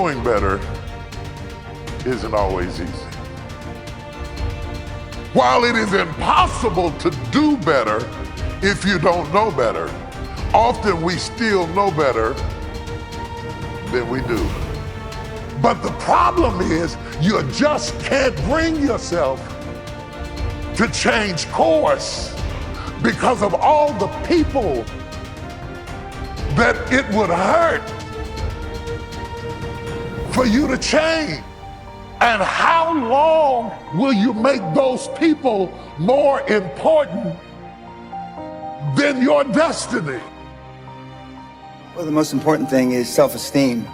doing better isn't always easy. While it is impossible to do better if you don't know better, often we still know better than we do. But the problem is you just can't bring yourself to change course because of all the people that it would hurt for you to change. And how long will you make those people more important than your destiny? Well, the most important thing is self-esteem.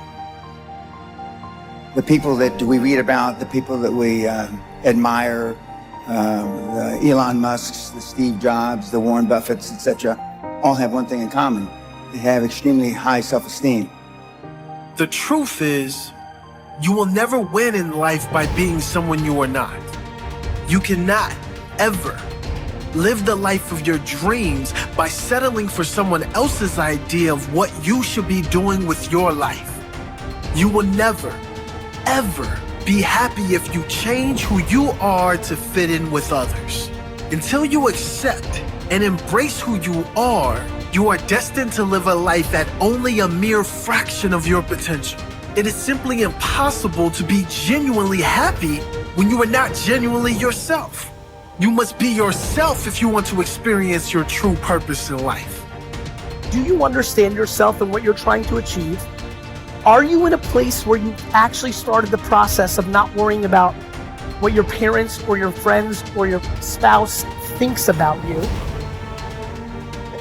The people that we read about, the people that we admire, the Elon Musks, the Steve Jobs, the Warren Buffetts, etc., all have one thing in common. They have extremely high self-esteem. The truth is, you will never win in life by being someone you are not. You cannot ever live the life of your dreams by settling for someone else's idea of what you should be doing with your life. You will never, ever be happy if you change who you are to fit in with others. Until you accept and embrace who you are destined to live a life at only a mere fraction of your potential. It is simply impossible to be genuinely happy when you are not genuinely yourself. You must be yourself if you want to experience your true purpose in life. Do you understand yourself and what you're trying to achieve? Are you in a place where you actually started the process of not worrying about what your parents or your friends or your spouse thinks about you?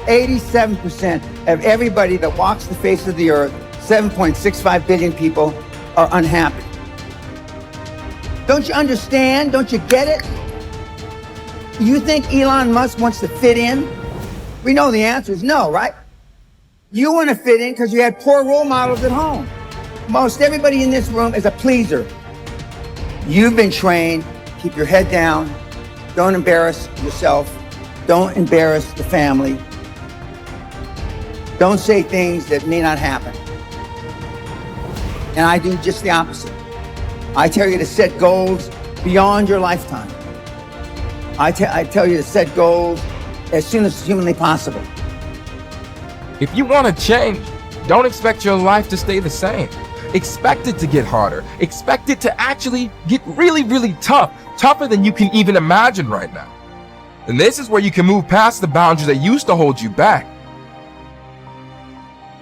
87% of everybody that walks the face of the earth, 7.65 billion people, are unhappy. Don't you understand? Don't you get it? You think Elon Musk wants to fit in? We know the answer is no, right? You want to fit in because you had poor role models at home. Most everybody in this room is a pleaser. You've been trained, keep your head down, don't embarrass yourself, don't embarrass the family, don't say things that may not happen. And I do just the opposite. I tell you to set goals beyond your lifetime. I tell you to set goals as soon as humanly possible. If you want to change, don't expect your life to stay the same. Expect it to get harder. Expect it to actually get really, really tough. Tougher than you can even imagine right now. And this is where you can move past the boundaries that used to hold you back.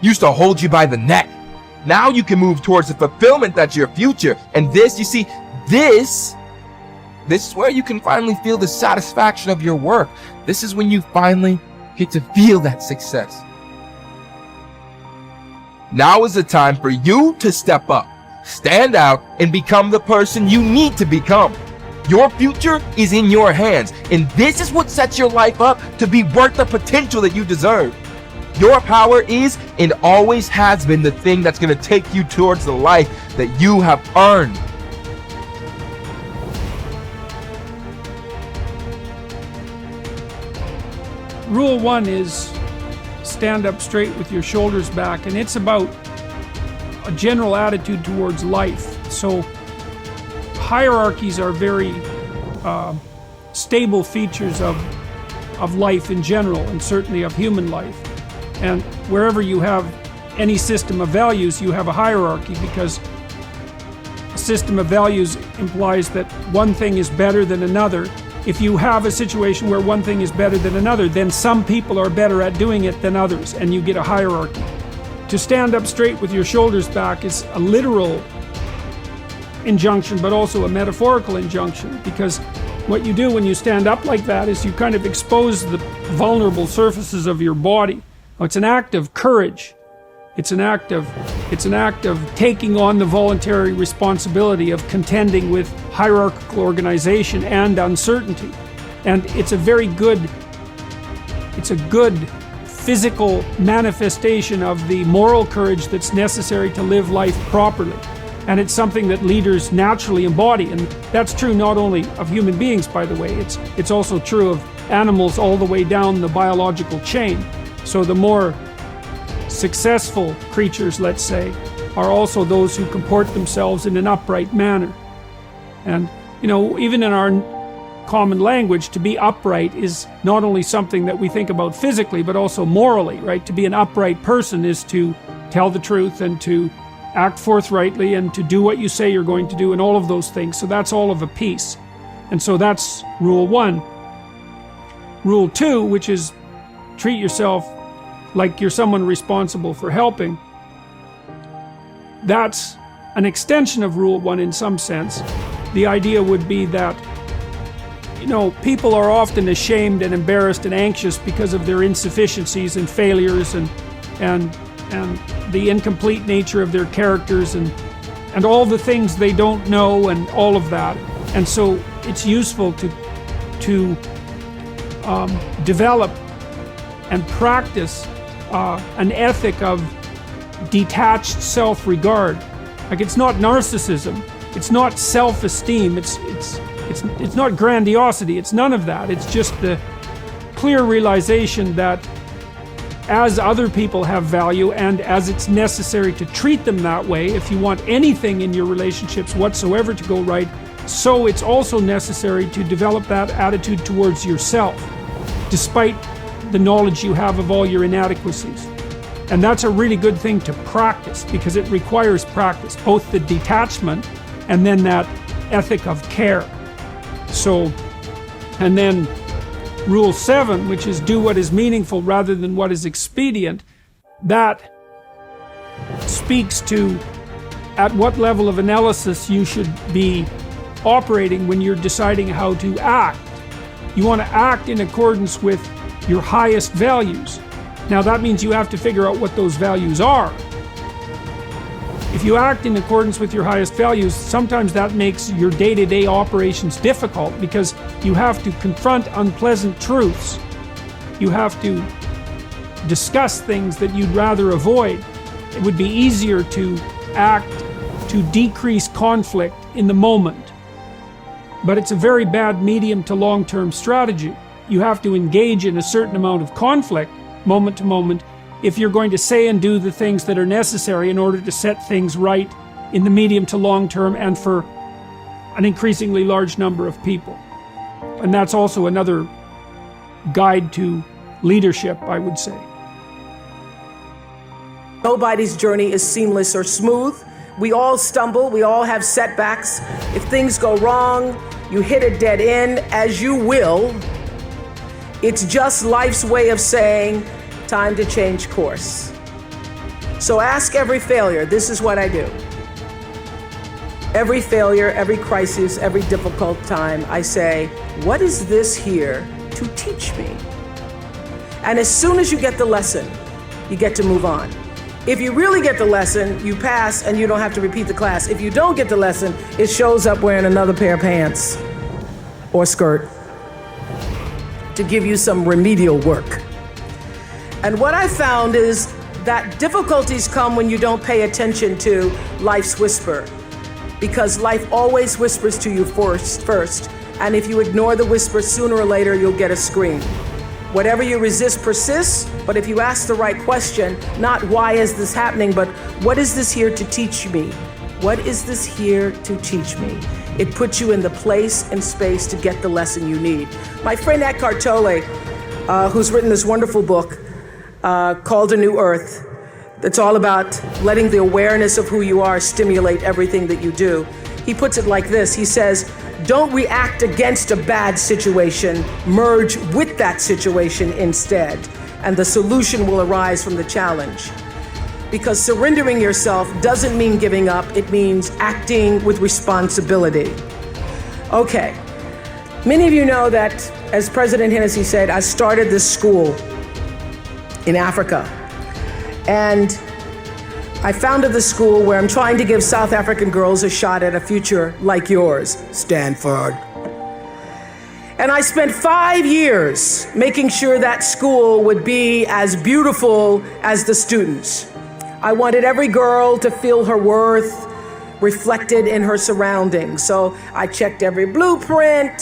Used to hold you by the neck. Now you can move towards the fulfillment that's your future. And this, you see, this is where you can finally feel the satisfaction of your work. This is when you finally get to feel that success. Now is the time for you to step up, stand out, and become the person you need to become. Your future is in your hands, and this is what sets your life up to be worth the potential that you deserve. Your power is and always has been the thing that's going to take you towards the life that you have earned. Rule 1 is stand up straight with your shoulders back, and it's about a general attitude towards life. So hierarchies are very stable features of life in general, and certainly of human life. And wherever you have any system of values, you have a hierarchy, because a system of values implies that one thing is better than another. If you have a situation where one thing is better than another, then some people are better at doing it than others, and you get a hierarchy. To stand up straight with your shoulders back is a literal injunction, but also a metaphorical injunction, because what you do when you stand up like that is you kind of expose the vulnerable surfaces of your body. It's an act of courage. It's an act of taking on the voluntary responsibility of contending with hierarchical organization and uncertainty. And it's a good physical manifestation of the moral courage that's necessary to live life properly. And it's something that leaders naturally embody. And that's true not only of human beings, by the way, it's also true of animals all the way down the biological chain. So the more successful creatures, let's say, are also those who comport themselves in an upright manner. And, you know, even in our common language, to be upright is not only something that we think about physically, but also morally, right? To be an upright person is to tell the truth and to act forthrightly and to do what you say you're going to do and all of those things. So that's all of a piece. And so that's rule 1. Rule 2, which is treat yourself like you're someone responsible for helping. That's an extension of rule 1 in some sense. The idea would be that, you know, people are often ashamed and embarrassed and anxious because of their insufficiencies and failures and the incomplete nature of their characters and all the things they don't know and all of that. And so it's useful to develop and practice an ethic of detached self-regard. Like, it's not narcissism, it's not self-esteem, it's not grandiosity, it's none of that. It's just the clear realization that as other people have value and as it's necessary to treat them that way if you want anything in your relationships whatsoever to go right, so it's also necessary to develop that attitude towards yourself, despite the knowledge you have of all your inadequacies. And that's a really good thing to practice, because it requires practice, both the detachment and then that ethic of care. So, and then rule 7, which is do what is meaningful rather than what is expedient, that speaks to at what level of analysis you should be operating when you're deciding how to act. You want to act in accordance with your highest values. Now that means you have to figure out what those values are. If you act in accordance with your highest values, sometimes that makes your day-to-day operations difficult because you have to confront unpleasant truths. You have to discuss things that you'd rather avoid. It would be easier to act to decrease conflict in the moment. But it's a very bad medium to long-term strategy. You have to engage in a certain amount of conflict, moment to moment, if you're going to say and do the things that are necessary in order to set things right in the medium to long term and for an increasingly large number of people. And that's also another guide to leadership, I would say. Nobody's journey is seamless or smooth. We all stumble, we all have setbacks. If things go wrong, you hit a dead end, as you will. It's just life's way of saying, time to change course. So ask every failure. This is what I do. Every failure, every crisis, every difficult time, I say, what is this here to teach me? And as soon as you get the lesson, you get to move on. If you really get the lesson, you pass and you don't have to repeat the class. If you don't get the lesson, it shows up wearing another pair of pants or skirt to give you some remedial work. And what I found is that difficulties come when you don't pay attention to life's whisper, because life always whispers to you first. And if you ignore the whisper, sooner or later, you'll get a scream. Whatever you resist persists, but if you ask the right question, not why is this happening, but what is this here to teach me? What is this here to teach me? It puts you in the place and space to get the lesson you need. My friend Eckhart Tolle, who's written this wonderful book called A New Earth, that's all about letting the awareness of who you are stimulate everything that you do. He puts it like this. He says, don't react against a bad situation, merge with that situation instead, and the solution will arise from the challenge. Because surrendering yourself doesn't mean giving up, it means acting with responsibility. Okay, many of you know that, as President Hennessy said, I started this school in Africa. And I founded the school where I'm trying to give South African girls a shot at a future like yours, Stanford. And I spent 5 years making sure that school would be as beautiful as the students. I wanted every girl to feel her worth reflected in her surroundings. So I checked every blueprint,